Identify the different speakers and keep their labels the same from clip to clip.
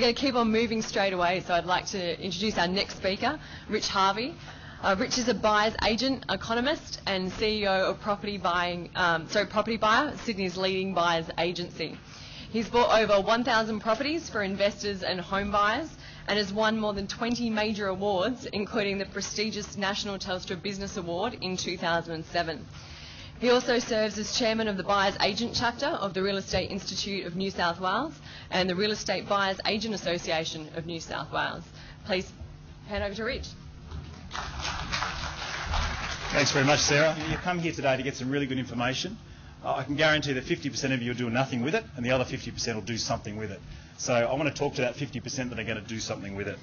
Speaker 1: going to keep on moving straight away, so I'd like to introduce our next speaker, Rich Harvey. Rich is a buyer's agent, economist, and CEO of Property Buyer, Sydney's leading buyer's agency. He's bought over 1,000 properties for investors and home buyers and has won more than 20 major awards, including the prestigious National Telstra Business Award in 2007. He also serves as chairman of the Buyers Agent Chapter of the Real Estate Institute of New South Wales and the Real Estate Buyers Agent Association of New South Wales. Please hand over to Rich.
Speaker 2: Thanks very much, Sarah. You come here today to get some really good information. I can guarantee that 50% of you will do nothing with it and the other 50% will do something with it. So I want to talk to that 50% that are going to do something with it.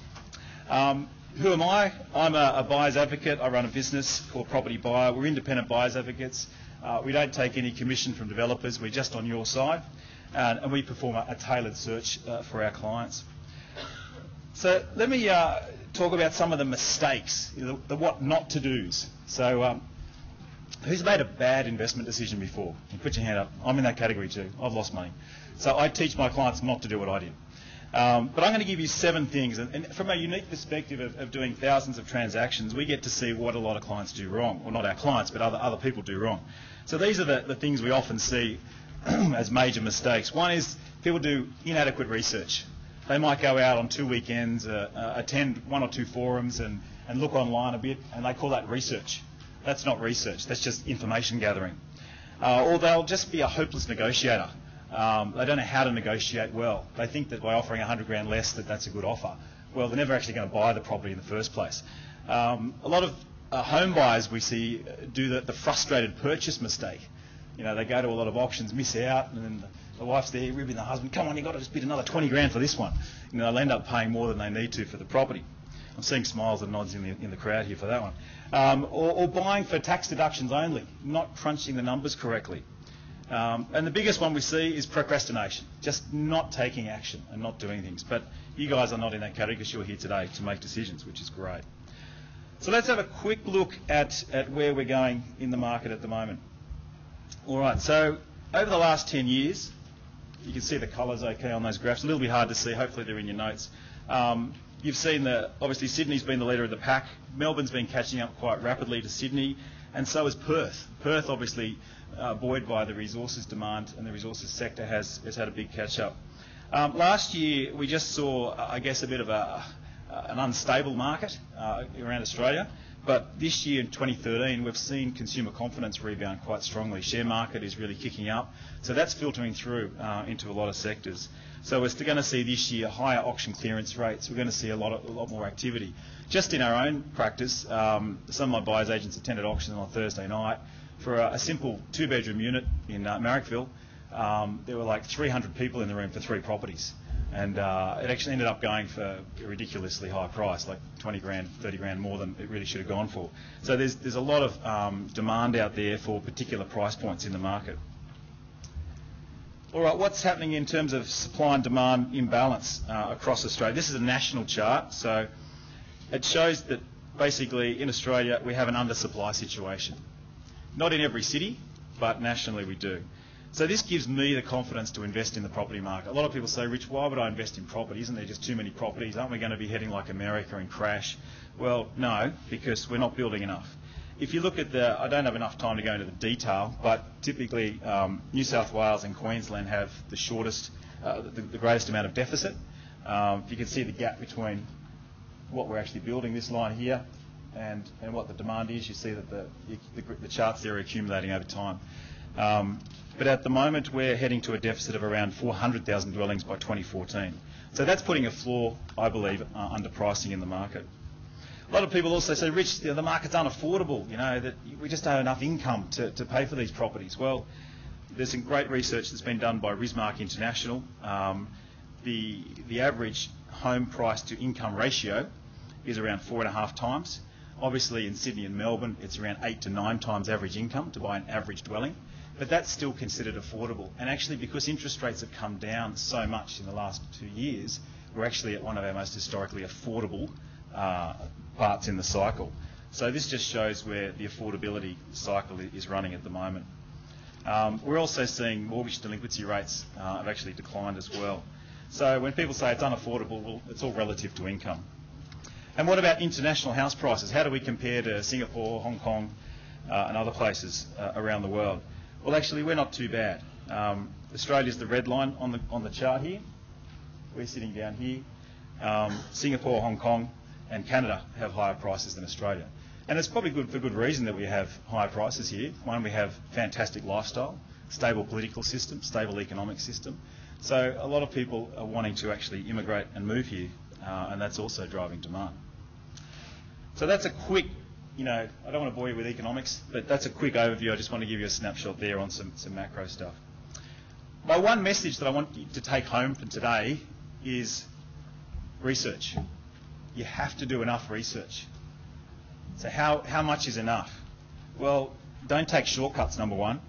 Speaker 2: Who am I? I'm a buyer's advocate. I run a business called Property Buyer. We're independent buyer's advocates. We don't take any commission from developers. We're just on your side. And we perform a tailored search for our clients. So let me talk about some of the mistakes, the what not to do's. So who's made a bad investment decision before? You put your hand up. I'm in that category too. I've lost money. So I teach my clients not to do what I did. But I'm going to give you 7 things. And from a unique perspective of doing thousands of transactions, we get to see what a lot of clients do wrong. Well, not our clients, but other people do wrong. So these are the things we often see as major mistakes. One is people do inadequate research. They might go out on 2 weekends, attend 1 or 2 forums and look online a bit, and they call that research. That's not research. That's just information gathering. Or they'll just be a hopeless negotiator. They don't know how to negotiate well. They think that by offering 100 grand less that's a good offer. Well, they're never actually going to buy the property in the first place. A lot of home buyers we see do the frustrated purchase mistake. You know, they go to a lot of auctions, miss out, and then the wife's there ribbing the husband, come on, you've got to just bid another 20 grand for this one. You know, they'll end up paying more than they need to for the property. I'm seeing smiles and nods in the crowd here for that one. Or buying for tax deductions only, not crunching the numbers correctly. And the biggest one we see is procrastination, just not taking action and not doing things. But you guys are not in that category because you're here today to make decisions, which is great. So let's have a quick look at where we're going in the market at the moment. All right, so over the last 10 years, you can see the colours okay on those graphs. A little bit hard to see. Hopefully they're in your notes. You've seen obviously Sydney's been the leader of the pack. Melbourne's been catching up quite rapidly to Sydney, and so is Perth. Perth obviously buoyed by the resources demand, and the resources sector has had a big catch up. Last year we just saw, I guess, a bit of an unstable market around Australia. But this year in 2013, we've seen consumer confidence rebound quite strongly. Share market is really kicking up. So that's filtering through into a lot of sectors. So we're still going to see this year higher auction clearance rates. We're going to see a lot more activity. Just in our own practice, some of my buyers agents attended auctions on Thursday night. For a simple 2-bedroom unit in Marrickville, there were like 300 people in the room for 3 properties. And it actually ended up going for a ridiculously high price, like 20 grand, 30 grand more than it really should have gone for. So there's a lot of demand out there for particular price points in the market. All right, what's happening in terms of supply and demand imbalance across Australia? This is a national chart, so it shows that basically in Australia we have an undersupply situation. Not in every city, but nationally we do. So this gives me the confidence to invest in the property market. A lot of people say, Rich, why would I invest in property? Isn't there just too many properties? Aren't we going to be heading like America and crash? Well, no, because we're not building enough. If you look at I don't have enough time to go into the detail, but typically New South Wales and Queensland have the shortest, the greatest amount of deficit. You can see the gap between what we're actually building, this line here, and what the demand is. You see that the charts there are accumulating over time. But at the moment, we're heading to a deficit of around 400,000 dwellings by 2014. So that's putting a floor, I believe, under pricing in the market. A lot of people also say, Rich, the market's unaffordable, you know, that we just don't have enough income to pay for these properties. Well, there's some great research that's been done by Rismark International. The average home price to income ratio is around 4.5 times. Obviously, in Sydney and Melbourne, it's around 8 to 9 times average income to buy an average dwelling. But that's still considered affordable. And actually, because interest rates have come down so much in the last 2 years, we're actually at one of our most historically affordable parts in the cycle. So this just shows where the affordability cycle is running at the moment. We're also seeing mortgage delinquency rates have actually declined as well. So when people say it's unaffordable, well, it's all relative to income. And what about international house prices? How do we compare to Singapore, Hong Kong, and other places around the world? Well, actually, we're not too bad. Australia's the red line on the chart here. We're sitting down here. Singapore, Hong Kong, and Canada have higher prices than Australia. And it's probably good for good reason that we have higher prices here. One, we have fantastic lifestyle, stable political system, stable economic system. So a lot of people are wanting to actually immigrate and move here, and that's also driving demand. So that's a quick, I don't want to bore you with economics, but that's a quick overview. I just want to give you a snapshot there on some macro stuff. My one message that I want you to take home from today is research. You have to do enough research. So how much is enough? Well, don't take shortcuts, number one,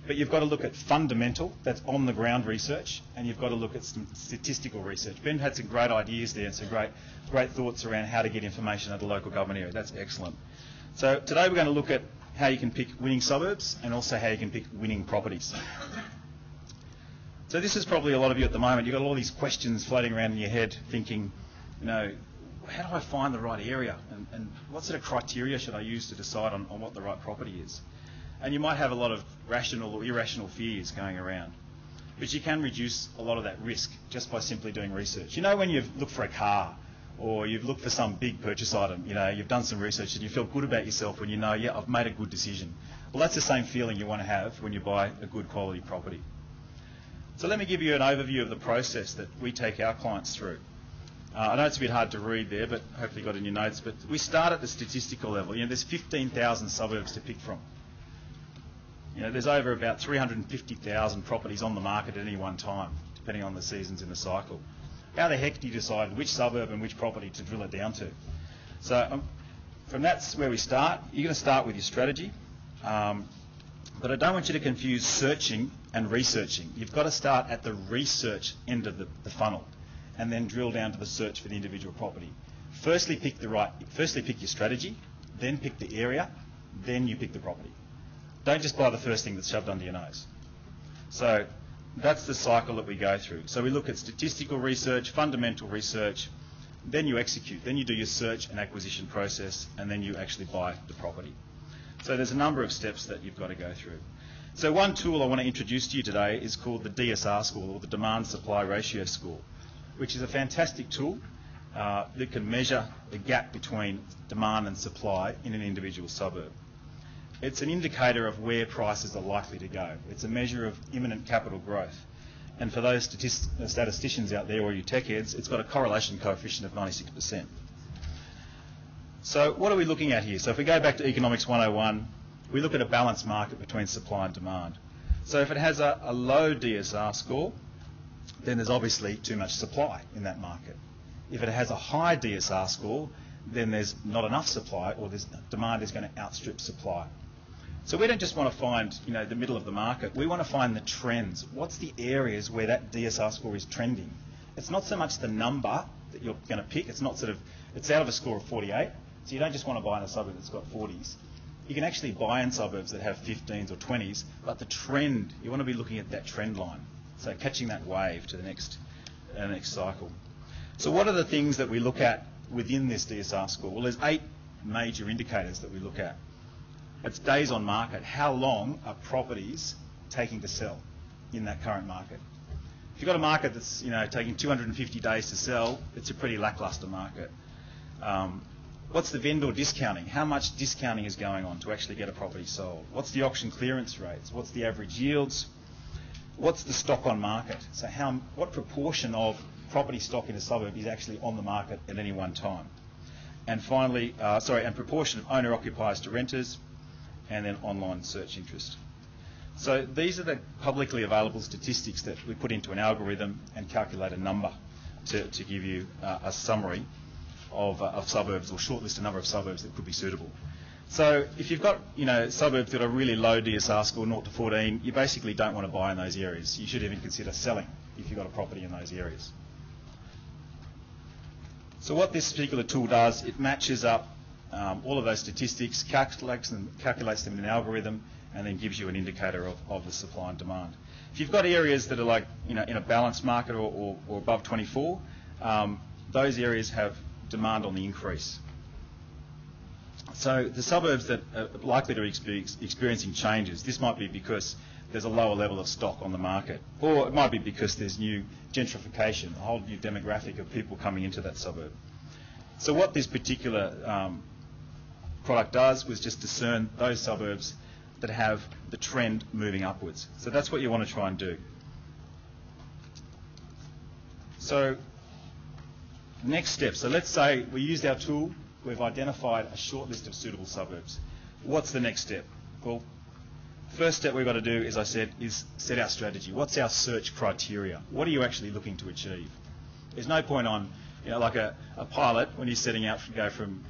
Speaker 2: but you've got to look at fundamental, that's on-the-ground research, and you've got to look at some statistical research. Ben had some great ideas there and some great thoughts around how to get information at the local government area. That's excellent. So today we're going to look at how you can pick winning suburbs and also how you can pick winning properties. So this is probably a lot of you at the moment. You've got all these questions floating around in your head thinking, how do I find the right area and what sort of criteria should I use to decide on what the right property is? And you might have a lot of rational or irrational fears going around. But you can reduce a lot of that risk just by simply doing research. When you've looked for a car or you've looked for some big purchase item, you've done some research and you feel good about yourself when you know, yeah, I've made a good decision. Well, that's the same feeling you want to have when you buy a good quality property. So let me give you an overview of the process that we take our clients through. I know it's a bit hard to read there, but hopefully you got it in your notes. But we start at the statistical level. There's 15,000 suburbs to pick from. There's over about 350,000 properties on the market at any one time, depending on the seasons in the cycle. How the heck do you decide which suburb and which property to drill it down to? So from that's where we start. You're going to start with your strategy. But I don't want you to confuse searching and researching. You've got to start at the research end of the funnel and then drill down to the search for the individual property. Firstly pick your strategy, then pick the area, then you pick the property. Don't just buy the first thing that's shoved under your nose. So that's the cycle that we go through. So we look at statistical research, fundamental research, then you execute, then you do your search and acquisition process, and then you actually buy the property. So there's a number of steps that you've got to go through. So one tool I want to introduce to you today is called the DSR score, or the Demand Supply Ratio score, which is a fantastic tool that can measure the gap between demand and supply in an individual suburb. It's an indicator of where prices are likely to go. It's a measure of imminent capital growth. And for those statisticians out there, or you tech heads, it's got a correlation coefficient of 96%. So what are we looking at here? So if we go back to Economics 101, we look at a balanced market between supply and demand. So if it has a low DSR score, then there's obviously too much supply in that market. If it has a high DSR score, then there's not enough supply, or demand is going to outstrip supply. So we don't just want to find, the middle of the market. We want to find the trends. What's the areas where that DSR score is trending? It's not so much the number that you're going to pick. It's out of a score of 48. So you don't just want to buy in a suburb that's got 40s. You can actually buy in suburbs that have 15s or 20s, but the trend, you want to be looking at that trend line. So catching that wave to the next cycle. So what are the things that we look at within this DSR score? Well, there's 8 major indicators that we look at. It's days on market. How long are properties taking to sell in that current market? If you've got a market that's taking 250 days to sell, it's a pretty lackluster market. What's the vendor discounting? How much discounting is going on to actually get a property sold? What's the auction clearance rates? What's the average yields? What's the stock on market? So what proportion of property stock in a suburb is actually on the market at any one time? And finally, and proportion of owner-occupiers to renters, and then online search interest. So these are the publicly available statistics that we put into an algorithm and calculate a number to give you a summary of suburbs, or shortlist a number of suburbs that could be suitable. So if you've got suburbs that are really low DSR score, 0 to 14, you basically don't want to buy in those areas. You should even consider selling if you've got a property in those areas. So what this particular tool does, it matches up all of those statistics, calculates them in an algorithm, and then gives you an indicator of the supply and demand. If you've got areas that are like, in a balanced market or above 24, those areas have demand on the increase. So the suburbs that are likely to be experiencing changes, this might be because there's a lower level of stock on the market, or it might be because there's new gentrification, a whole new demographic of people coming into that suburb. So what this particular product does was just discern those suburbs that have the trend moving upwards. So that's what you want to try and do. So next step, so let's say we used our tool, we've identified a short list of suitable suburbs. What's the next step? Well, first step we've got to do, as I said, is set our strategy. What's our search criteria? What are you actually looking to achieve? There's no point on, like a pilot, when he's setting out to go from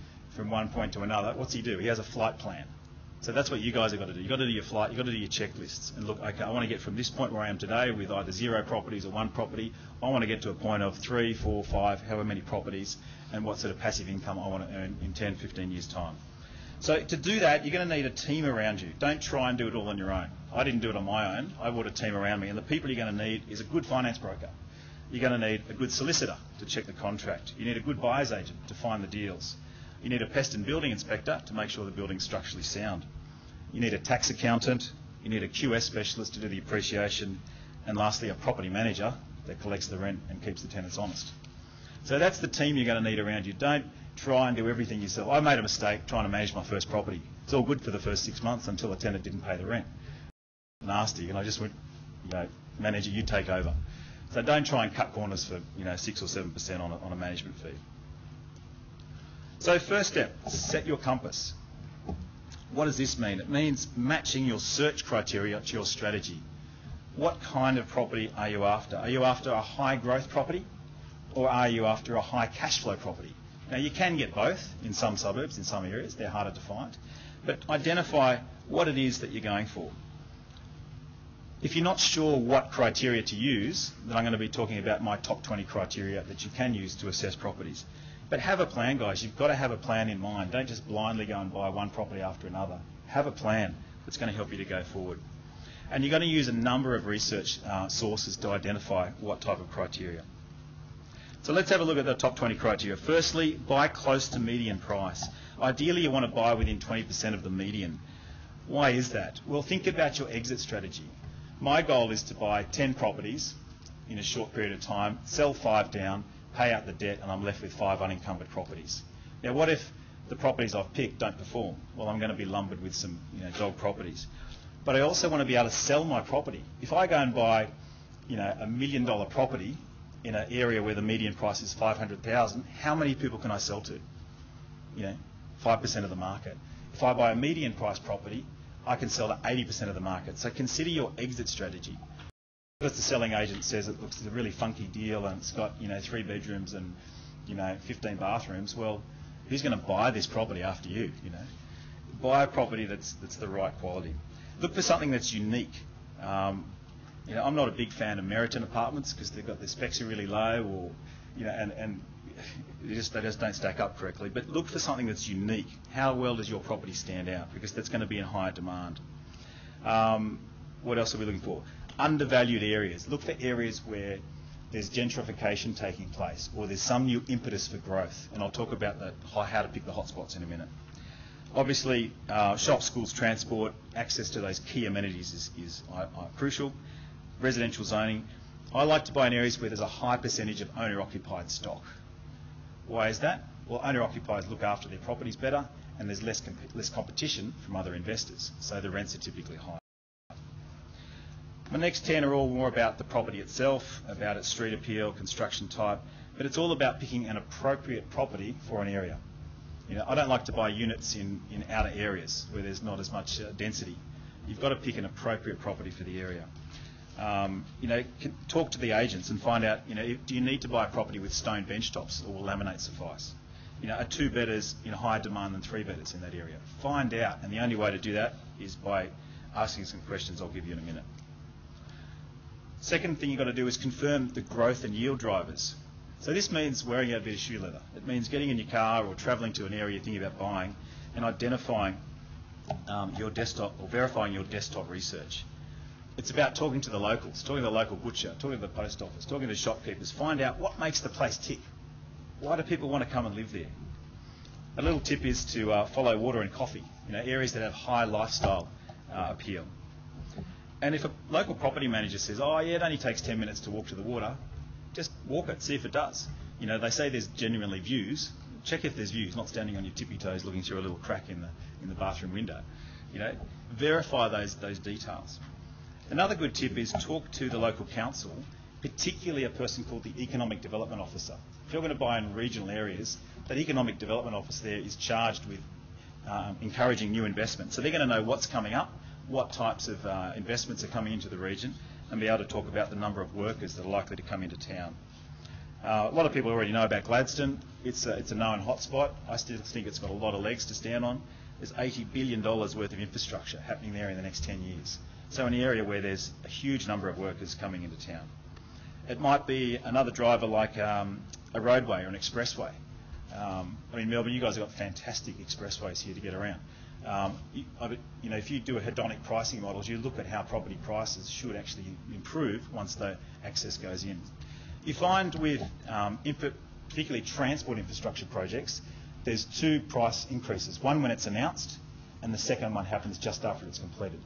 Speaker 2: one point to another, what's he do? He has a flight plan. So that's what you guys have got to do. You've got to do your flight, you've got to do your checklists and look, okay, I want to get from this point where I am today with either 0 properties or 1 property, I want to get to a point of 3, 4, 5, however many properties, and what sort of passive income I want to earn in 10, 15 years' time. So to do that, you're going to need a team around you. Don't try and do it all on your own. I didn't do it on my own. I brought a team around me, and the people you're going to need is a good finance broker. You're going to need a good solicitor to check the contract. You need a good buyer's agent to find the deals. You need a pest and building inspector to make sure the building's structurally sound. You need a tax accountant, you need a QS specialist to do the appreciation, and lastly a property manager that collects the rent and keeps the tenants honest. So that's the team you're going to need around you. Don't try and do everything yourself. I made a mistake trying to manage my first property. It's all good for the first 6 months until the tenant didn't pay the rent. Nasty, and I just went, manager, you take over. So don't try and cut corners for 6 or 7% on a management fee. So first step, set your compass. What does this mean? It means matching your search criteria to your strategy. What kind of property are you after? Are you after a high growth property, or are you after a high cash flow property? Now you can get both in some suburbs, in some areas, they're harder to find, but identify what it is that you're going for. If you're not sure what criteria to use, then I'm going to be talking about my top 20 criteria that you can use to assess properties. But have a plan, guys. You've got to have a plan in mind. Don't just blindly go and buy one property after another. Have a plan that's going to help you to go forward. And you're going to use a number of research sources to identify what type of criteria. So let's have a look at the top 20 criteria. Firstly, buy close to median price. Ideally, you want to buy within 20% of the median. Why is that? Well, think about your exit strategy. My goal is to buy 10 properties in a short period of time, sell 5 down, pay out the debt, and I'm left with 5 unencumbered properties. Now, what if the properties I've picked don't perform? Well, I'm going to be lumbered with some dog properties. But I also want to be able to sell my property. If I go and buy $1 million property in an area where the median price is $500,000, how many people can I sell to? 5% of the market. If I buy a median price property, I can sell to 80% of the market. So consider your exit strategy. Because the selling agent says it looks a really funky deal and it's got 3 bedrooms and 15 bathrooms, well, who's going to buy this property after you? Buy a property that's the right quality. Look for something that's unique. I'm not a big fan of Meriton apartments because they've got the specs are really low, or and they just don't stack up correctly. But look for something that's unique. How well does your property stand out? Because that's going to be in higher demand. What else are we looking for? Undervalued areas. Look for areas where there's gentrification taking place or there's some new impetus for growth. And I'll talk about how to pick the hotspots in a minute. Obviously, shops, schools, transport, access to those key amenities is crucial. Residential zoning. I like to buy in areas where there's a high percentage of owner-occupied stock. Why is that? Well, owner-occupiers look after their properties better and there's less competition from other investors, so the rents are typically higher. My next 10 are all more about the property itself, about its street appeal, construction type, but it's all about picking an appropriate property for an area. I don't like to buy units in outer areas where there's not as much density. You've got to pick an appropriate property for the area. Talk to the agents and find out, do you need to buy a property with stone bench tops or will laminate suffice? Are 2-bedders in higher demand than 3-bedders in that area? Find out, and the only way to do that is by asking some questions I'll give you in a minute. Second thing you've got to do is confirm the growth and yield drivers. So this means wearing out a bit of shoe leather. It means getting in your car or travelling to an area you're thinking about buying and identifying your desktop or verifying your desktop research. It's about talking to the locals, talking to the local butcher, talking to the post office, talking to shopkeepers. Find out what makes the place tick. Why do people want to come and live there? A little tip is to follow water and coffee, areas that have high lifestyle appeal. And if a local property manager says, oh yeah, it only takes 10 minutes to walk to the water, just walk it, see if it does. They say there's genuinely views. Check if there's views, not standing on your tippy toes looking through a little crack in the bathroom window. Verify those details. Another good tip is talk to the local council, particularly a person called the Economic Development Officer. If you're going to buy in regional areas, that Economic Development Officer there is charged with encouraging new investment. So they're going to know what's coming up, what types of investments are coming into the region, and be able to talk about the number of workers that are likely to come into town. A lot of people already know about Gladstone. It's a known hotspot. I still think it's got a lot of legs to stand on. There's $80 billion worth of infrastructure happening there in the next 10 years. So in an area where there's a huge number of workers coming into town. It might be another driver like a roadway or an expressway. Melbourne, you guys have got fantastic expressways here to get around. If you do a hedonic pricing models, you look at how property prices should actually improve once the access goes in. You find with particularly transport infrastructure projects, there's two price increases. One when it's announced, and the second one happens just after it's completed.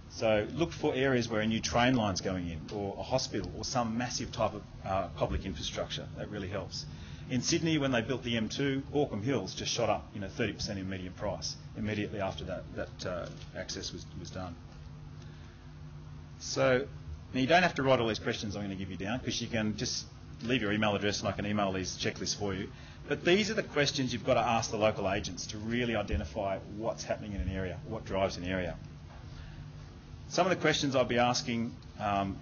Speaker 2: So look for areas where a new train line's going in, or a hospital, or some massive type of public infrastructure. That really helps. In Sydney, when they built the M2, Orkham Hills just shot up 30% in median price immediately after that access was done. So now you don't have to write all these questions I'm going to give you down, because you can just leave your email address and I can email these checklists for you. But these are the questions you've got to ask the local agents to really identify what's happening in an area, what drives an area. Some of the questions I'll be asking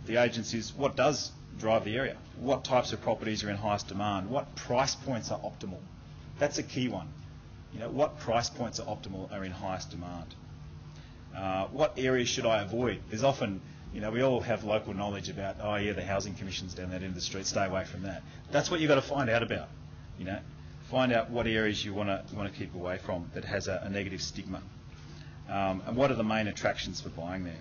Speaker 2: the agents is, what does drive the area? What types of properties are in highest demand? What price points are optimal? That's a key one. What price points are optimal are in highest demand? What areas should I avoid? There's often, we all have local knowledge about, oh yeah, the housing commission's down that end of the street, stay away from that. That's what you've got to find out about. Find out what areas you want to keep away from that has a negative stigma. And what are the main attractions for buying there?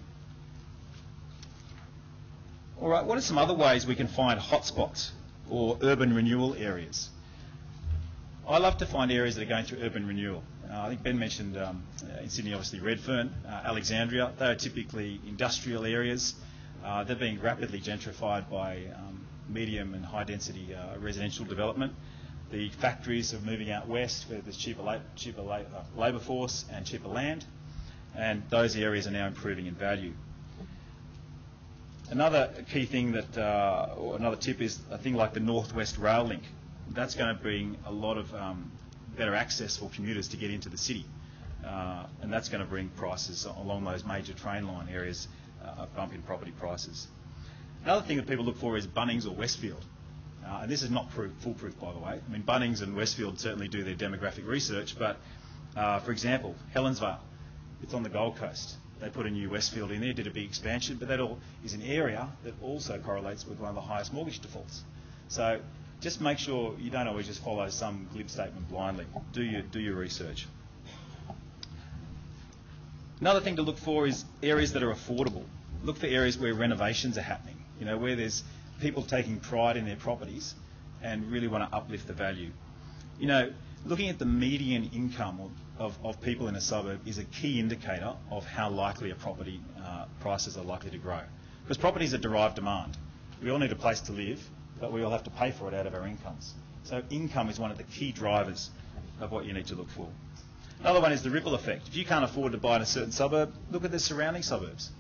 Speaker 2: All right, what are some other ways we can find hotspots or urban renewal areas? I love to find areas that are going through urban renewal. I think Ben mentioned in Sydney, obviously Redfern, Alexandria. They are typically industrial areas. They're being rapidly gentrified by medium and high density residential development. The factories are moving out west where there's cheaper labour force and cheaper land, and those areas are now improving in value. Another key thing or another tip is a thing like the Northwest Rail Link. That's going to bring a lot of better access for commuters to get into the city, and that's going to bring prices along those major train line areas, a bump in property prices. Another thing that people look for is Bunnings or Westfield. And this is not foolproof, by the way. Bunnings and Westfield certainly do their demographic research, but for example, Helensvale, it's on the Gold Coast. They put a new Westfield in there, did a big expansion, but that all is an area that also correlates with one of the highest mortgage defaults. So just make sure you don't always just follow some glib statement blindly. Do your research. Another thing to look for is areas that are affordable. Look for areas where renovations are happening, where there's people taking pride in their properties and really want to uplift the value. Looking at the median income of people in a suburb is a key indicator of how likely a property prices are likely to grow. Because properties are derived demand. We all need a place to live, but we all have to pay for it out of our incomes. So income is one of the key drivers of what you need to look for. Another one is the ripple effect. If you can't afford to buy in a certain suburb, look at the surrounding suburbs.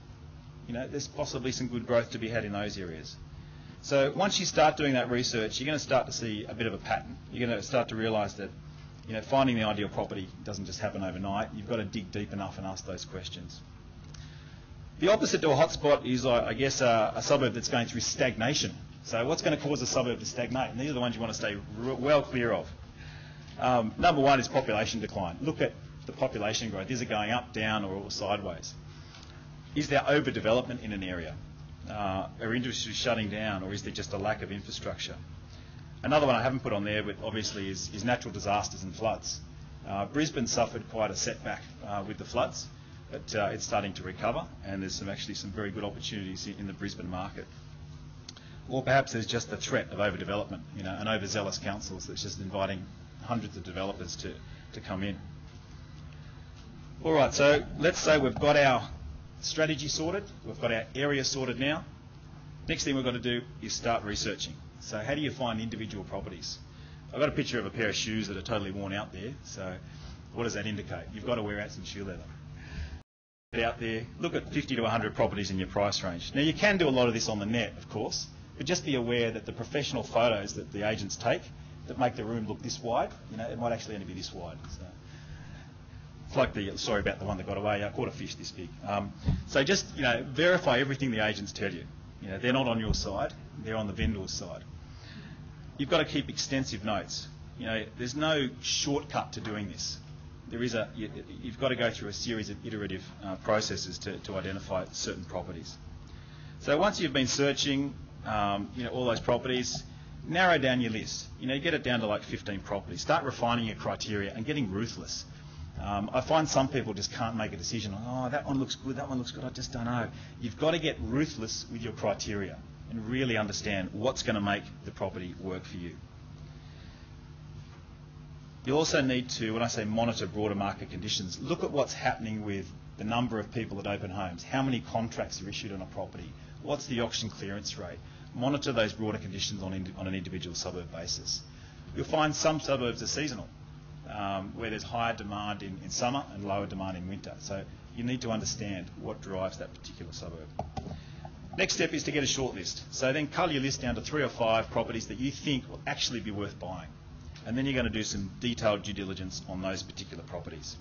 Speaker 2: There's possibly some good growth to be had in those areas. So once you start doing that research, you're going to start to see a bit of a pattern. You're going to start to realise that finding the ideal property doesn't just happen overnight. You've got to dig deep enough and ask those questions. The opposite to a hotspot is, I guess, a suburb that's going through stagnation. So what's going to cause a suburb to stagnate? And these are the ones you want to stay well clear of. Number one is population decline. Look at the population growth. Is it going up, down, or sideways? Is there overdevelopment in an area? Are industries shutting down, or is there just a lack of infrastructure? Another one I haven't put on there, but obviously, is natural disasters and floods. Brisbane suffered quite a setback with the floods. but it's starting to recover, and there's actually some very good opportunities in the Brisbane market. Or perhaps there's just the threat of overdevelopment, an overzealous council that's just inviting hundreds of developers to come in. All right, so let's say we've got our strategy sorted, we've got our area sorted now. Next thing we've got to do is start researching. So how do you find individual properties? I've got a picture of a pair of shoes that are totally worn out there, so what does that indicate? You've got to wear out some shoe leather. Get out there, look at 50 to 100 properties in your price range. Now you can do a lot of this on the net, of course, but just be aware that the professional photos that the agents take that make the room look this wide, it might actually only be this wide. So it's like sorry about the one that got away, I caught a fish this big. So just, verify everything the agents tell you. They're not on your side, they're on the vendor's side. You've got to keep extensive notes. There's no shortcut to doing this. You've got to go through a series of iterative processes to identify certain properties. So once you've been searching, all those properties, narrow down your list. Get it down to like 15 properties. Start refining your criteria and getting ruthless. I find some people just can't make a decision. Oh, that one looks good, that one looks good, I just don't know. You've got to get ruthless with your criteria and really understand what's going to make the property work for you. You also need to, when I say monitor broader market conditions, look at what's happening with the number of people at open homes, how many contracts are issued on a property, what's the auction clearance rate. Monitor those broader conditions on an individual suburb basis. You'll find some suburbs are seasonal, where there's higher demand in summer and lower demand in winter. So you need to understand what drives that particular suburb. Next step is to get a short list. So then cull your list down to 3 or 5 properties that you think will actually be worth buying. And then you're going to do some detailed due diligence on those particular properties.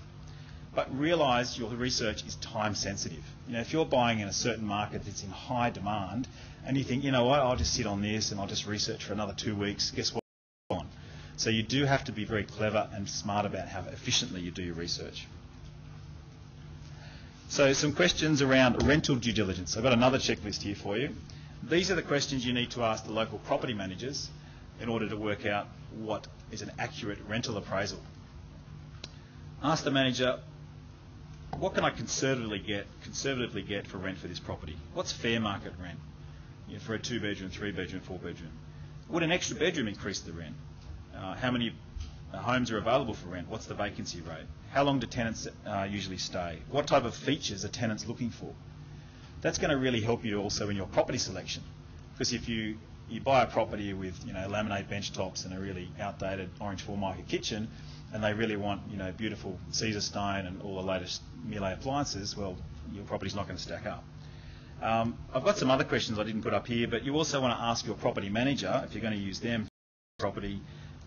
Speaker 2: But realise your research is time sensitive. If you're buying in a certain market that's in high demand and you think, what, I'll just sit on this and I'll just research for another 2 weeks, guess what? So you do have to be very clever and smart about how efficiently you do your research. So some questions around rental due diligence. I've got another checklist here for you. These are the questions you need to ask the local property managers in order to work out what is an accurate rental appraisal. Ask the manager, what can I conservatively get for rent for this property? What's fair market rent for a 2-bedroom, 3-bedroom, 4-bedroom? Would an extra bedroom increase the rent? How many homes are available for rent? What's the vacancy rate? How long do tenants usually stay? What type of features are tenants looking for? That's going to really help you also in your property selection, because if you buy a property with laminate bench tops and a really outdated orange Formica kitchen, and they really want beautiful Caesar stone and all the latest Miele appliances, well, your property's not going to stack up. I've got some other questions I didn't put up here, but you also want to ask your property manager, if you're going to use them for property,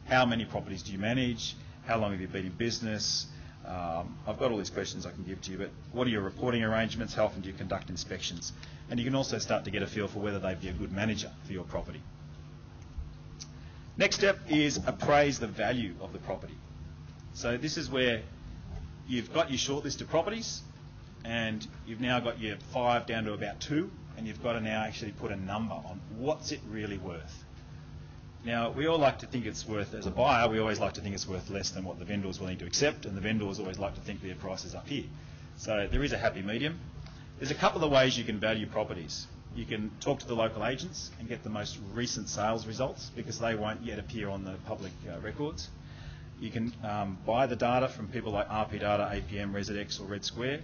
Speaker 2: how many properties do you manage? How long have you been in business? I've got all these questions I can give to you, but what are your reporting arrangements? How often do you conduct inspections? And you can also start to get a feel for whether they'd be a good manager for your property. Next step is appraise the value of the property. So this is where you've got your short list of properties and you've now got your 5 down to about 2, and you've got to now actually put a number on what's it really worth. Now, we all like to think it's worth, as a buyer, we always like to think it's worth less than what the vendor is willing to accept, and the vendors always like to think their price is up here. So there is a happy medium. There's a couple of ways you can value properties. You can talk to the local agents and get the most recent sales results, because they won't yet appear on the public records. You can buy the data from people like RP Data, APM, ResidX or Red Square.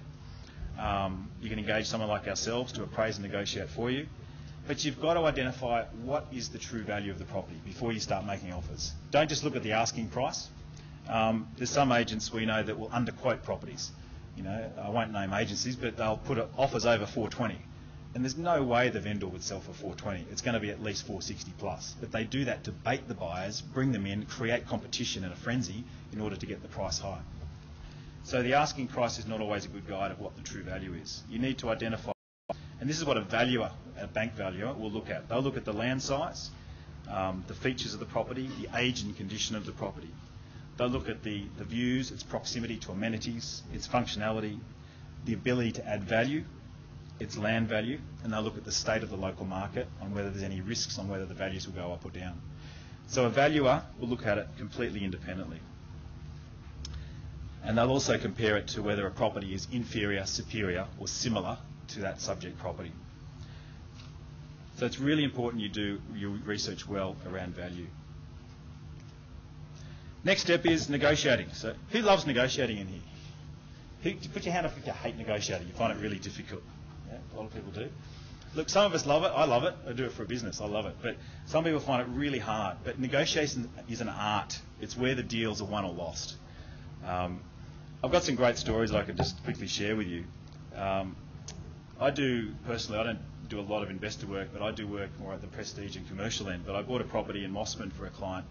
Speaker 2: You can engage someone like ourselves to appraise and negotiate for you. But you've got to identify what is the true value of the property before you start making offers. Don't just look at the asking price. There's some agents we know that will underquote properties. I won't name agencies, but they'll put offers over 420. And there's no way the vendor would sell for 420. It's going to be at least 460 plus. But they do that to bait the buyers, bring them in, create competition and a frenzy in order to get the price high. So the asking price is not always a good guide of what the true value is. You need to identify, and this is what a valuer, a bank valuer, will look at. They'll look at the land size, the features of the property, the age and condition of the property. They'll look at the views, its proximity to amenities, its functionality, the ability to add value, its land value, and they'll look at the state of the local market on whether there's any risks on whether the values will go up or down. So a valuer will look at it completely independently. And they'll also compare it to whether a property is inferior, superior or similar to that subject property. So it's really important you do your research well around value. Next step is negotiating. So who loves negotiating in here? Put your hand up if you hate negotiating. You find it really difficult. Yeah, a lot of people do. Look, some of us love it. I love it. I do it for a business. I love it. But some people find it really hard. But negotiation is an art. It's where the deals are won or lost. I've got some great stories I could just quickly share with you. I don't do a lot of investor work, but I do work more at the prestige and commercial end. But I bought a property in Mossman for a client.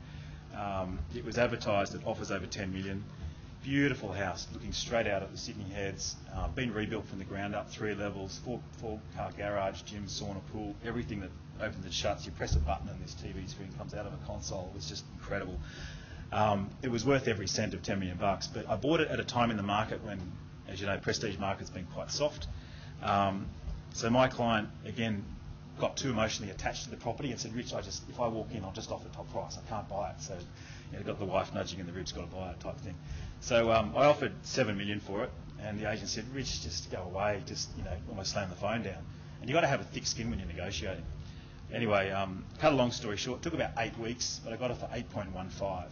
Speaker 2: It was advertised at offers over 10 million. Beautiful house, looking straight out at the Sydney Heads. Been rebuilt from the ground up, 3 levels, four-car garage, gym, sauna, pool, everything that opens and shuts. You press a button and this TV screen comes out of a console. It was just incredible. It was worth every cent of $10 million, but I bought it at a time in the market when, as you know, prestige market's been quite soft. So my client, again, got too emotionally attached to the property and said, Rich, if I walk in, I'll just offer top price. I can't buy it. So got the wife nudging in the ribs, got to buy it type thing. So I offered $7 million for it, and the agent said, Rich, just go away, almost slam the phone down. And you've got to have a thick skin when you're negotiating. Anyway, cut a long story short, it took about 8 weeks, but I got it for 8.15.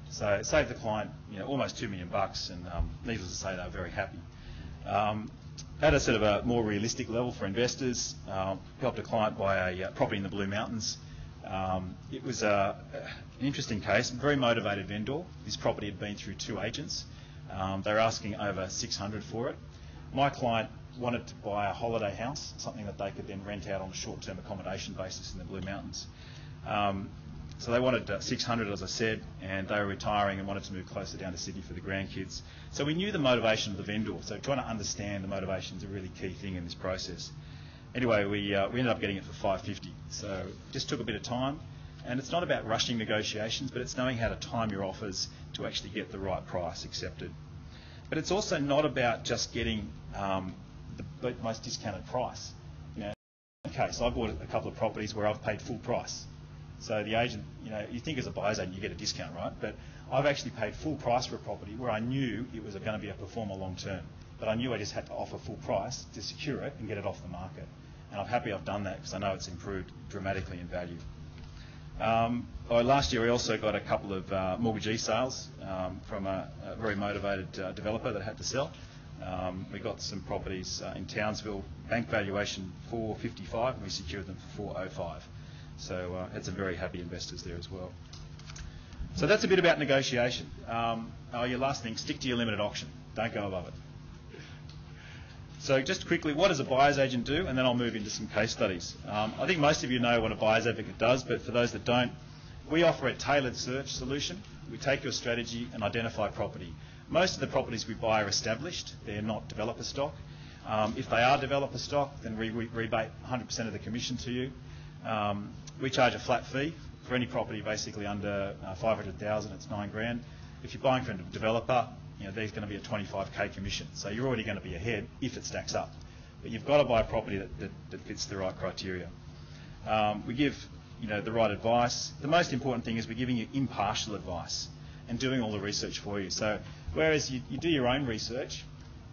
Speaker 2: So it saved the client, almost $2 million, and needless to say, they were very happy. At a sort of a more realistic level for investors, helped a client buy a property in the Blue Mountains. It was an interesting case, very motivated vendor. This property had been through 2 agents. They were asking over $600 for it. My client wanted to buy a holiday house, something that they could then rent out on a short-term accommodation basis in the Blue Mountains. So they wanted $600, as I said, and they were retiring and wanted to move closer down to Sydney for the grandkids. So we knew the motivation of the vendor. So trying to understand the motivation is a really key thing in this process. Anyway, we ended up getting it for $550. So it just took a bit of time. And it's not about rushing negotiations, but it's knowing how to time your offers to actually get the right price accepted. But it's also not about just getting the most discounted price. In my case, I bought a couple of properties where I've paid full price. So the agent, you think as a buyer's agent you get a discount, right? But I've actually paid full price for a property where I knew it was going to be a performer long term. But I knew I just had to offer full price to secure it and get it off the market. And I'm happy I've done that because I know it's improved dramatically in value. Last year we also got a couple of mortgagee sales from a very motivated developer that had to sell. We got some properties in Townsville, bank valuation $455, and we secured them for $405. So had some very happy investors there as well. So that's a bit about negotiation. Your last thing, stick to your limited auction. Don't go above it. So just quickly, what does a buyer's agent do? And then I'll move into some case studies. I think most of you know what a buyer's advocate does, but for those that don't, we offer a tailored search solution. We take your strategy and identify property. Most of the properties we buy are established. They're not developer stock. If they are developer stock, then we rebate 100% of the commission to you. We charge a flat fee for any property basically under 500,000. It's $9,000. If you're buying from a developer, there's going to be a 25k commission. So you're already going to be ahead if it stacks up. But you've got to buy a property that fits the right criteria. We give the right advice. The most important thing is we're giving you impartial advice and doing all the research for you. So whereas you do your own research,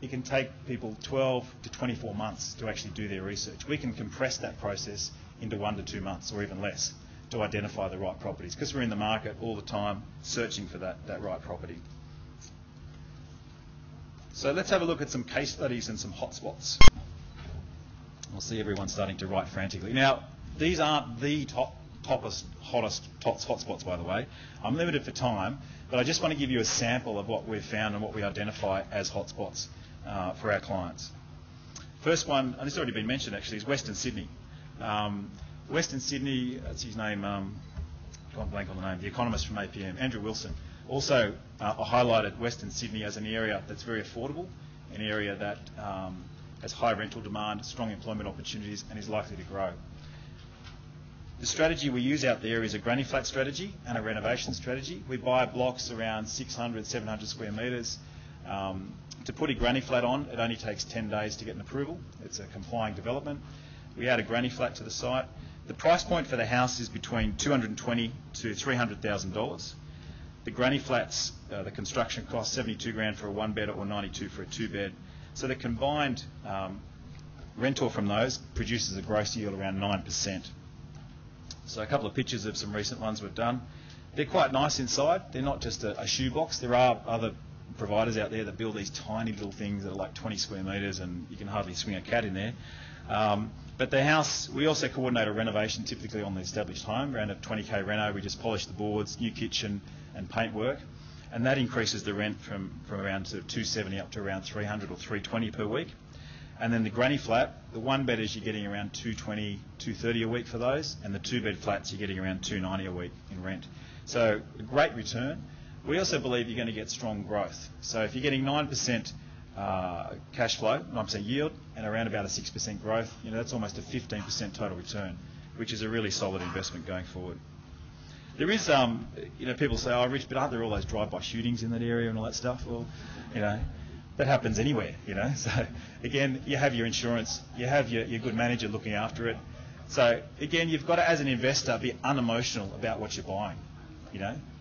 Speaker 2: it can take people 12 to 24 months to actually do their research. We can compress that process into 1 to 2 months or even less to identify the right properties because we're in the market all the time searching for that right property. So let's have a look at some case studies and some hotspots. I'll see everyone starting to write frantically. Now, these aren't the hottest hotspots, by the way. I'm limited for time, but I just want to give you a sample of what we've found and what we identify as hotspots for our clients. First one, and this has already been mentioned actually, is Western Sydney. Western Sydney, that's his name, gone blank on the name, the economist from APM, Andrew Wilson, also highlighted Western Sydney as an area that's very affordable, an area that has high rental demand, strong employment opportunities, and is likely to grow. The strategy we use out there is a granny flat strategy and a renovation strategy. We buy blocks around 600, 700 square metres. To put a granny flat on, it only takes 10 days to get an approval. It's a complying development. We add a granny flat to the site. The price point for the house is between $220,000 to $300,000. The granny flats, the construction cost 72 grand for a 1-bed or 92 for a 2-bed. So the combined rental from those produces a gross yield around 9%. So a couple of pictures of some recent ones we've done. They're quite nice inside. They're not just a shoebox. There are other providers out there that build these tiny little things that are like 20 square metres and you can hardly swing a cat in there. But the house, we also coordinate a renovation typically on the established home, around a 20k reno. We just polish the boards, new kitchen and paint work, and that increases the rent from around sort of 270 up to around 300 or 320 per week. And then the granny flat, the 1-bedders you're getting around 220, 230 a week for those, and the 2-bed flats you're getting around 290 a week in rent. So a great return. We also believe you're going to get strong growth. So if you're getting 9% cash flow, 9% yield, and around about a 6% growth, that's almost a 15% total return, which is a really solid investment going forward. There is, people say, oh, Rich, but aren't there all those drive-by shootings in that area and all that stuff? Well, that happens anywhere, So, again, you have your insurance, you have your good manager looking after it. So, again, you've got to, as an investor, be unemotional about what you're buying,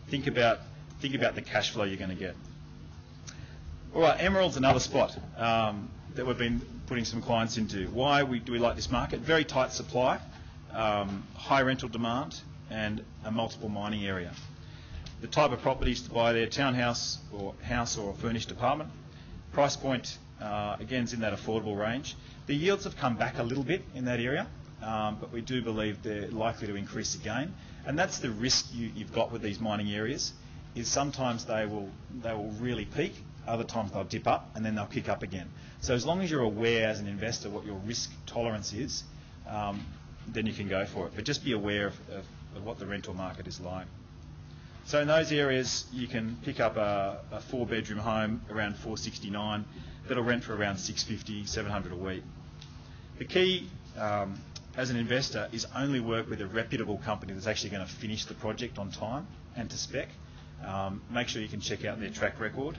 Speaker 2: Think about the cash flow you're going to get. All right, Emerald's another spot that we've been putting some clients into. Why do we like this market? Very tight supply, high rental demand, and a multiple mining area. The type of properties to buy there: townhouse or house or a furnished apartment. Price point, again, is in that affordable range. The yields have come back a little bit in that area, but we do believe they're likely to increase again. And that's the risk you've got with these mining areas, is sometimes they will really peak, other times they'll dip up, and then they'll kick up again. So as long as you're aware as an investor what your risk tolerance is, then you can go for it. But just be aware of what the rental market is like. So in those areas, you can pick up a 4-bedroom home around $469 that'll rent for around $650, $700 a week. The key as an investor is only work with a reputable company that's actually going to finish the project on time and to spec. Make sure you can check out their track record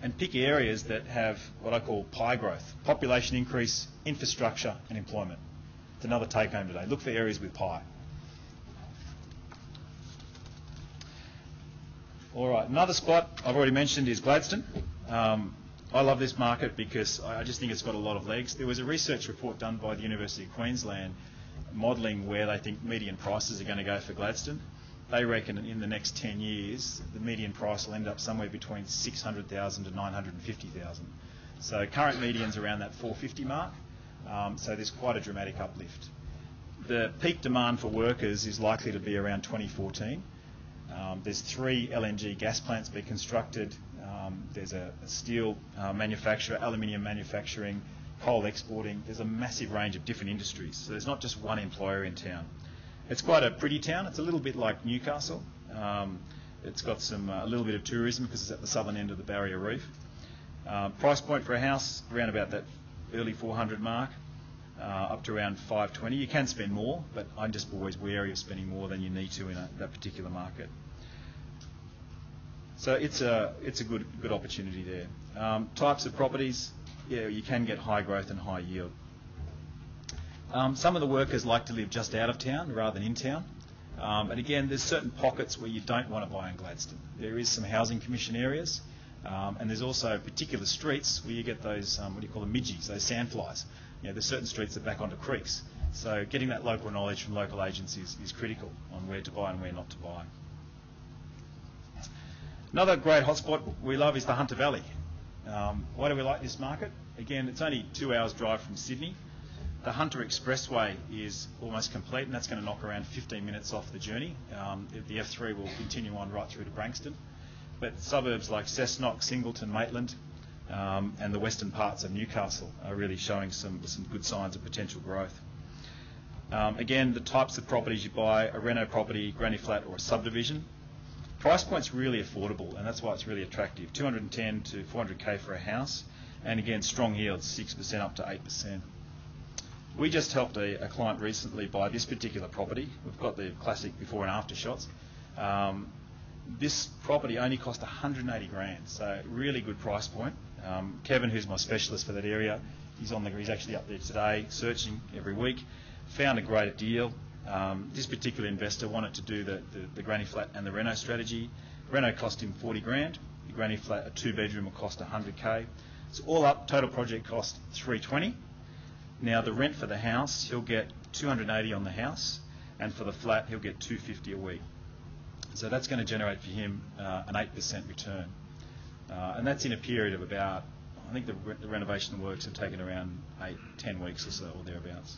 Speaker 2: and pick areas that have what I call pie growth: population increase, infrastructure and employment. It's another take home today. Look for areas with pie. All right, another spot I've already mentioned is Gladstone. I love this market because I just think it's got a lot of legs. There was a research report done by the University of Queensland modelling where they think median prices are going to go for Gladstone. They reckon in the next 10 years, the median price will end up somewhere between $600,000 to $950,000. So current median's around that $450 mark, so there's quite a dramatic uplift. The peak demand for workers is likely to be around 2014. There's 3 LNG gas plants being constructed. There's a steel manufacturer, aluminium manufacturing, coal exporting. There's a massive range of different industries. So there's not just one employer in town. It's quite a pretty town. It's a little bit like Newcastle. It's got a little bit of tourism because it's at the southern end of the Barrier Reef. Price point for a house around about that early 400 mark, up to around 520. You can spend more, but I'm just always wary of spending more than you need to in that particular market. So it's a good opportunity there. Types of properties, you can get high growth and high yield. Some of the workers like to live just out of town rather than in town. And again, there's certain pockets where you don't want to buy in Gladstone. There is some housing commission areas, and there's also particular streets where you get those, what do you call them, midgies, those sandflies. There's certain streets that back onto creeks. So getting that local knowledge from local agencies is critical on where to buy and where not to buy. Another great hotspot we love is the Hunter Valley. Why do we like this market? Again, it's only 2 hours drive from Sydney. The Hunter Expressway is almost complete, and that's going to knock around 15 minutes off the journey. The F3 will continue on right through to Branxton. But suburbs like Cessnock, Singleton, Maitland, and the western parts of Newcastle are really showing some good signs of potential growth. Again, the types of properties you buy: a reno property, granny flat, or a subdivision. Price point's really affordable, and that's why it's really attractive. 210 to 400k for a house, and again, strong yields, 6% up to 8%. We just helped a client recently buy this particular property. We've got the classic before and after shots. This property only cost 180 grand, so really good price point. Kevin, who's my specialist for that area, he's actually up there today, searching every week. Found a great deal. This particular investor wanted to do the granny flat and the reno strategy. Reno cost him 40 grand. Your granny flat, a 2-bedroom, will cost 100k. So all up, total project cost 320. Now the rent for the house, he'll get 280 on the house, and for the flat, he'll get 250 a week. So that's going to generate for him an 8% return. And that's in a period of about, I think the renovation works have taken around 8-10 weeks or so, or thereabouts.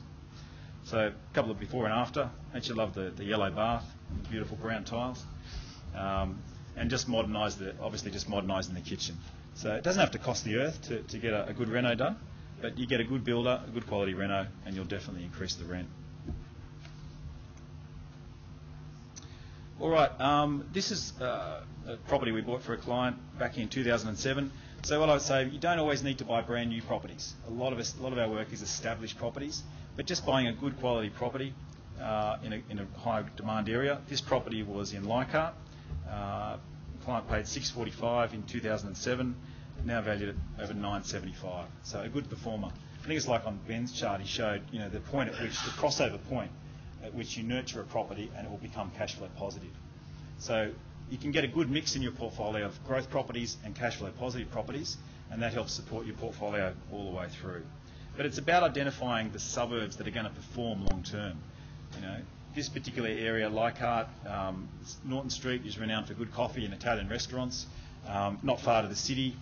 Speaker 2: So a couple of before and after. Actually love the yellow bath, and the beautiful brown tiles. And just obviously just modernising the kitchen. So it doesn't have to cost the earth to get a good reno done, but you get a good builder, a good quality reno, and you'll definitely increase the rent. All right, this is a property we bought for a client back in 2007. So what I would say, you don't always need to buy brand new properties. A lot of our work is established properties, but just buying a good quality property in a high demand area. This property was in Leichhardt. The client paid $645 in 2007, now valued at over $975. So a good performer. I think it's like on Ben's chart, he showed, the point at which, the crossover point at which you nurture a property and it will become cash flow positive. So you can get a good mix in your portfolio of growth properties and cash flow positive properties, and that helps support your portfolio all the way through. But it's about identifying the suburbs that are going to perform long term. This particular area, Leichhardt, Norton Street is renowned for good coffee and Italian restaurants. Not far to the city,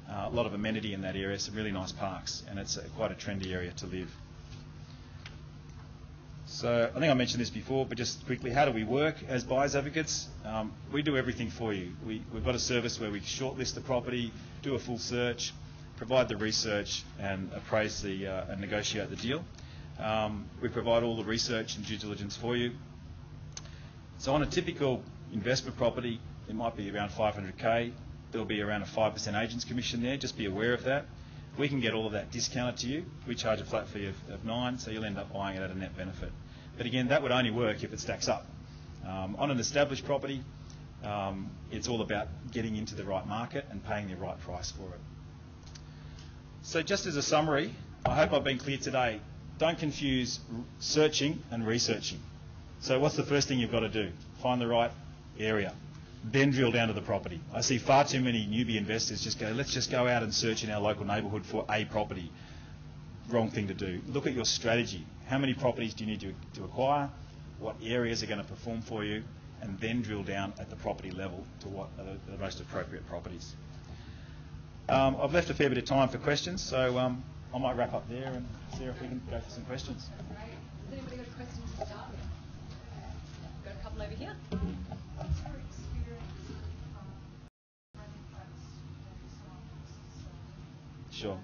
Speaker 2: a lot of amenity in that area, some really nice parks, and it's quite a trendy area to live. So I think I mentioned this before, but just quickly, how do we work as buyers advocates? We do everything for you. We've got a service where we shortlist the property, do a full search, provide the research, and appraise and negotiate the deal. We provide all the research and due diligence for you. So on a typical investment property, it might be around 500k. There'll be around a 5% agent's commission there. Just be aware of that. We can get all of that discounted to you. We charge a flat fee of 9, so you'll end up buying it at a net benefit. But again, that would only work if it stacks up. On an established property, it's all about getting into the right market and paying the right price for it. So just as a summary, I hope I've been clear today. Don't confuse searching and researching. So what's the first thing you've got to do? Find the right area. Then drill down to the property. I see far too many newbie investors just go, let's just go out and search in our local neighbourhood for a property. Wrong thing to do. Look at your strategy. How many properties do you need to acquire? What areas are going to perform for you? And then drill down at the property level to what are the most appropriate properties. I've left a fair bit of time for questions, so I might wrap up there and see if we can go for some questions.
Speaker 1: Great. Has anybody got a question to start with? Got a couple over here.
Speaker 2: Sure.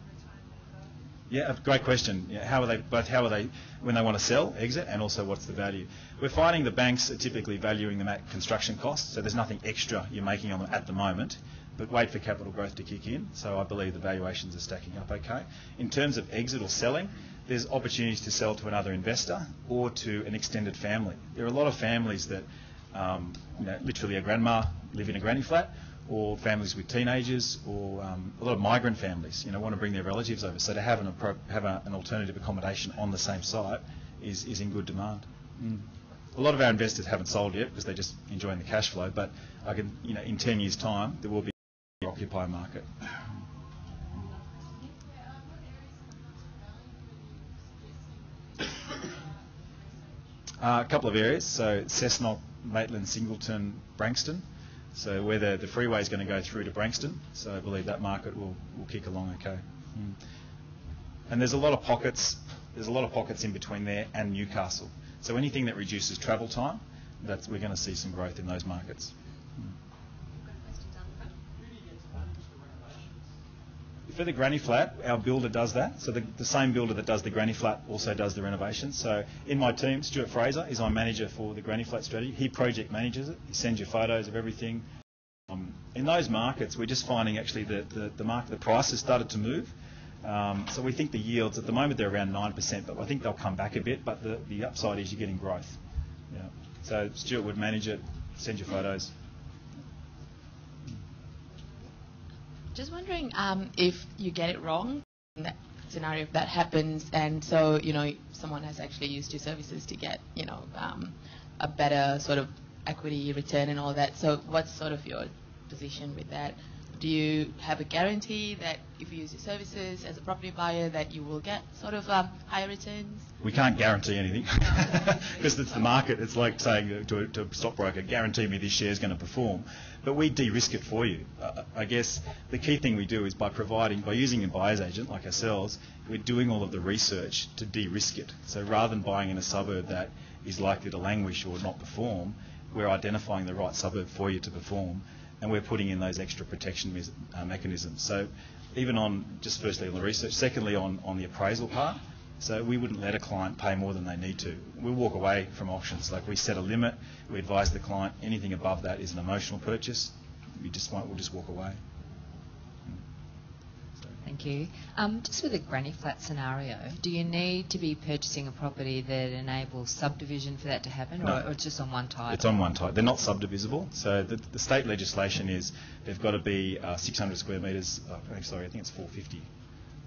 Speaker 2: Yeah, a great question. Yeah, how are they when they want to sell, exit, and also what's the value? We're finding the banks are typically valuing them at construction costs, so there's nothing extra you're making on them at the moment, but wait for capital growth to kick in. So I believe the valuations are stacking up okay. In terms of exit or selling, there's opportunities to sell to another investor or to an extended family. There are a lot of families that, literally a grandma live in a granny flat, or families with teenagers, or a lot of migrant families, want to bring their relatives over. So to have an alternative accommodation on the same site is in good demand. A lot of our investors haven't sold yet because they're just enjoying the cash flow. But I can, in 10 years' time, there will be an occupier market. A couple of areas. So Cessnock, Maitland, Singleton, Branxton. So where the freeway is going to go through to Branxton, so I believe that market will kick along okay. And there's a lot of pockets. There's a lot of pockets in between there and Newcastle. So anything that reduces travel time, we're going to see some growth in those markets. For the granny flat, our builder does that. So the same builder that does the granny flat also does the renovation. So in my team, Stuart Fraser is our manager for the granny flat strategy. He project manages it. He sends you photos of everything. In those markets, we're just finding actually the price has started to move. So we think the yields at the moment they're around 9%, but I think they'll come back a bit. But the upside is you're getting growth. Yeah. So Stuart would manage it, send you photos.
Speaker 3: Just wondering if you get it wrong in that scenario, if that happens, and so someone has actually used your services to get a better sort of equity return and all that. So what's sort of your position with that? Do you have a guarantee that if you use your services as a property buyer that you will get sort of higher returns?
Speaker 2: We can't guarantee anything because it's the market. It's like saying to a stockbroker, guarantee me this share is going to perform. But we de-risk it for you. I guess the key thing we do is by using a buyer's agent like ourselves, we're doing all of the research to de-risk it. So rather than buying in a suburb that is likely to languish or not perform, we're identifying the right suburb for you to perform, and we're putting in those extra protection mechanisms. So even on, just firstly on the research, secondly on the appraisal part, so we wouldn't let a client pay more than they need to. We'll walk away from auctions. Like, we set a limit, we advise the client anything above that is an emotional purchase. We'll just walk away.
Speaker 4: Thank you. Just with a granny flat scenario, do you need to be purchasing a property that enables subdivision for that to happen,
Speaker 2: No.
Speaker 4: or it's just on one title?
Speaker 2: It's on one title. They're not subdivisible. So the state legislation is they've got to be 600 square metres. Sorry, I think it's 450.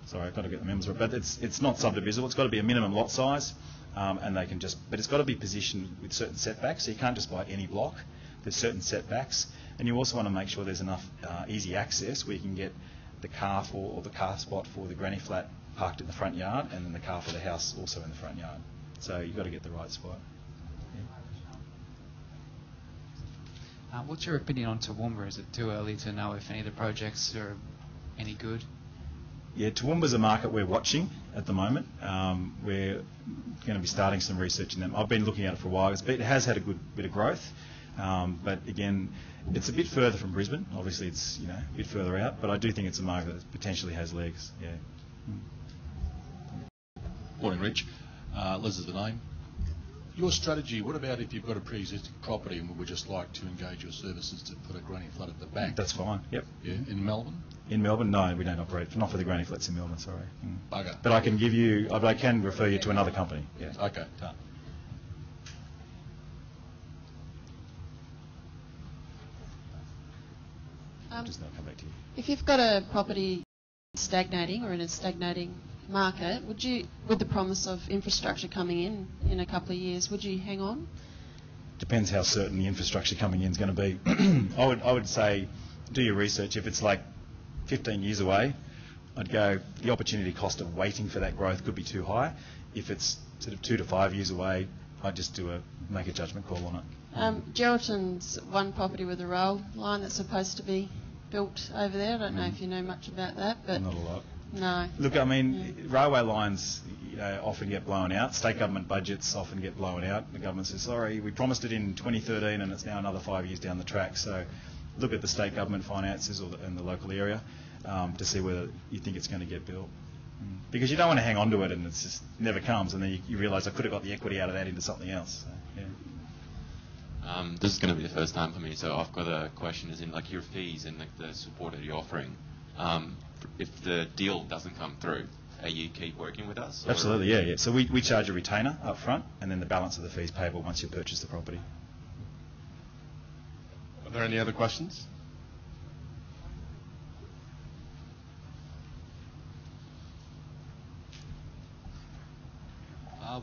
Speaker 2: Sorry, I've got to get the members right. But it's not subdivisible. It's got to be a minimum lot size, and they can just. But it's got to be positioned with certain setbacks. So you can't just buy any block. There's certain setbacks, and you also want to make sure there's enough easy access where you can get the car or the car spot for the granny flat parked in the front yard, and then the car for the house also in the front yard. So you've got to get the right spot. Yeah.
Speaker 5: What's your opinion on Toowoomba? Is it too early to know if any of the projects are any good?
Speaker 2: Yeah, Toowoomba's a market we're watching at the moment. We're going to be starting some research in them. I've been looking at it for a while. It has had a good bit of growth, but again, it's a bit further from Brisbane. Obviously, it's a bit further out, but I do think it's a market that potentially has legs. Yeah.
Speaker 6: Morning, Rich. Liz is the name. Your strategy, what about if you've got a pre-existing property and we would just like to engage your services to put a granny flat at the back?
Speaker 2: That's fine, yep.
Speaker 6: Yeah, in Melbourne?
Speaker 2: In Melbourne? No, we don't operate. Not for the granny flats in Melbourne, sorry.
Speaker 6: Bugger.
Speaker 2: But I can refer you to another company. Yeah.
Speaker 6: Okay.
Speaker 2: Done. Just not come back to you.
Speaker 7: If you've got a property stagnating or in a stagnating market, with the promise of infrastructure coming in a couple of years, would you hang on?
Speaker 2: Depends how certain the infrastructure coming in is going to be. I would say do your research. If it's like 15 years away, I'd go the opportunity cost of waiting for that growth could be too high. If it's sort of 2 to 5 years away, I'd just make a judgment call on it.
Speaker 7: Geraldton's one property with a rail line that's supposed to be built over there. I don't know if you know much about that, but
Speaker 2: not a lot.
Speaker 7: No.
Speaker 2: Look, I mean, railway lines often get blown out. State government budgets often get blown out. The government says, sorry, we promised it in 2013 and it's now another 5 years down the track. So look at the state government finances in the local area to see whether you think it's going to get built. Because you don't want to hang on to it and it just never comes, and then you realise I could have got the equity out of that into something else. So, yeah.
Speaker 8: This is going to be the first time for me, so I've got a question as in like your fees and like the support that you're offering. If the deal doesn't come through, you keep working with us? Or?
Speaker 2: Absolutely, yeah. So we charge a retainer up front, and then the balance of the fees payable once you purchase the property.
Speaker 9: Are there any other questions?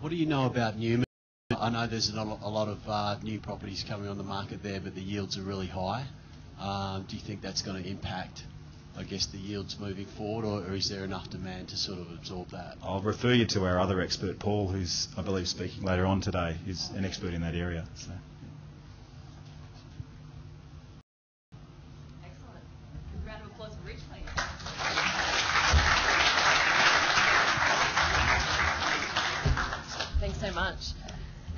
Speaker 10: What do you know about Newman? I know there's a lot of new properties coming on the market there, but the yields are really high. Do you think that's going to impact, I guess, the yields moving forward, or is there enough demand to sort of absorb that?
Speaker 2: I'll refer you to our other expert, Paul, who's, I believe, speaking later on today. He's an expert in that area. So.
Speaker 1: Excellent. A round of applause for Rich, please. Thanks so much.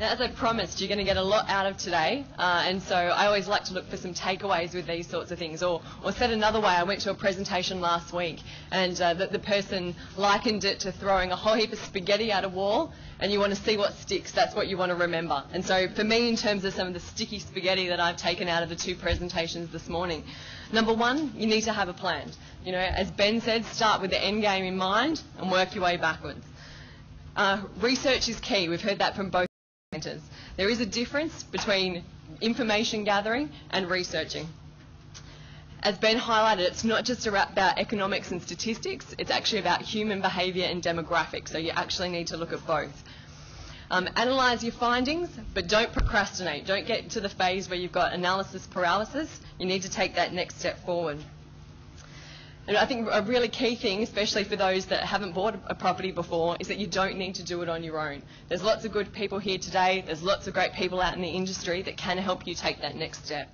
Speaker 1: Now, as I promised, you're going to get a lot out of today, and so I always like to look for some takeaways with these sorts of things. Or said another way, I went to a presentation last week, and the person likened it to throwing a whole heap of spaghetti at a wall, and you want to see what sticks. That's what you want to remember. And so for me, in terms of some of the sticky spaghetti that I've taken out of the two presentations this morning, number one, you need to have a plan. You know, as Ben said, start with the end game in mind and work your way backwards. Research is key. We've heard that from both presenters. There is a difference between information gathering and researching. As Ben highlighted, it's not just about economics and statistics, it's actually about human behaviour and demographics, so you actually need to look at both. Analyse your findings, but don't procrastinate. Don't get to the phase where you've got analysis paralysis. You need to take that next step forward. And I think a really key thing, especially for those that haven't bought a property before, is that you don't need to do it on your own. There's lots of good people here today. There's lots of great people out in the industry that can help you take that next step.